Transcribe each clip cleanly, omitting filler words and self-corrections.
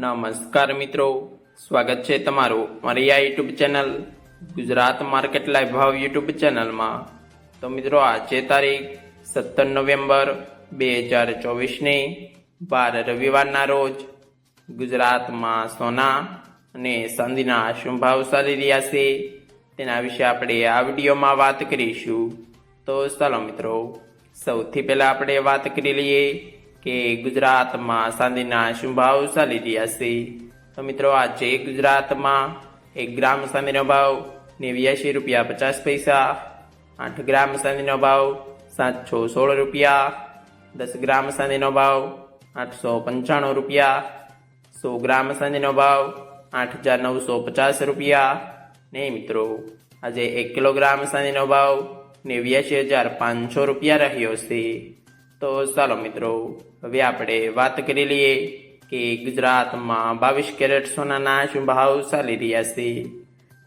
નમસ્કાર મિત્રો, સ્વાગત છે તમારું મારી આ YouTube channel Gujarat market live ભાવ યુટ્યુબ ચેનલમાં। તો મિત્રો આજે તારીખ 17 નવેમ્બર 2024ની વાર રવિવારના રોજ ગુજરાતમાં સોના અને ચાંદીના શું ભાવ ચાલી રહ્યા છે તેના વિશે આપણે આ વિડીયોમાં વાત કરીશું। તો ચાલો મિત્રો, સૌથી પહેલા આપણે વાત કરી લઈએ કે ગુજરાતમાં ચાંદીના શું ભાવ ચાલી રહ્યા છે। તો મિત્રો આજે ગુજરાતમાં 1 ગ્રામ ચાંદીનો ભાવ 89 રૂપિયા 50 પૈસા, 8 ગ્રામ ચાંદીનો ભાવ 716 રૂપિયા, 10 ગ્રામ ચાંદીનો ભાવ 895 રૂપિયા, 100 ગ્રામ ચાંદીનો ભાવ 8950 રૂપિયા ને મિત્રો આજે 1 કિલોગ્રામ ચાંદીનો ભાવ 89500 રૂપિયા રહ્યો છે। તો ચાલો મિત્રો, હવે આપણે વાત કરી લઈએ કે ગુજરાતમાં 22 કેરેટ સોનાના શું ભાવ ચાલી રહ્યા છે।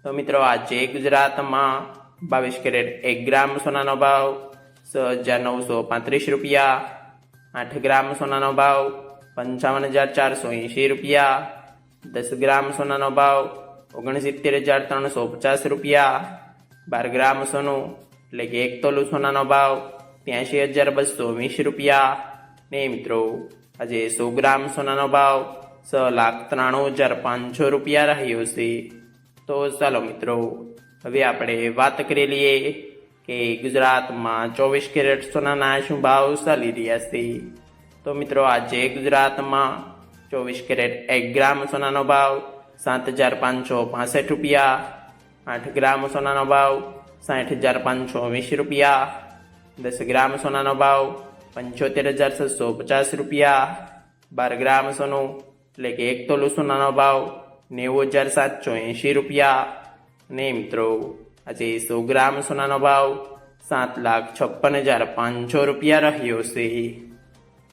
તો મિત્રો આજે ગુજરાતમાં 22 કેરેટ 1 ગ્રામ સોનાનો ભાવ 6935 રૂપિયા, 8 ગ્રામ સોનાનો ભાવ 55480 રૂપિયા, 10 ગ્રામ સોનાનો ભાવ 69350 રૂપિયા, 12 ગ્રામ સોનું એટલે કે 1 તોલું સોનાનો ભાવ 83220 રૂપિયા ને મિત્રો આજે 100 ગ્રામ સોનાનો ભાવ 6,93,500 રૂપિયા રહ્યો છે। તો ચાલો મિત્રો, હવે આપણે વાત કરી લઈએ કે ગુજરાતમાં 24 કેરેટ સોનાના શું ભાવ ચાલી રહ્યા છે। તો મિત્રો આજે ગુજરાતમાં 24 કેરેટ 1 ગ્રામ સોનાનો ભાવ 7,565 રૂપિયા, 8 ગ્રામ સોનાનો ભાવ 60,520 રૂપિયા, 10 ગ્રામ સોનાનો ભાવ 75,650 રૂપિયા, 12 ગ્રામ સોનું એટલે કે 1 તોલું સોનાનો ભાવ 90,780 રૂપિયા ને મિત્રો આજે 100 ગ્રામ સોનાનો ભાવ 7,56,500 રૂપિયા રહ્યો છે।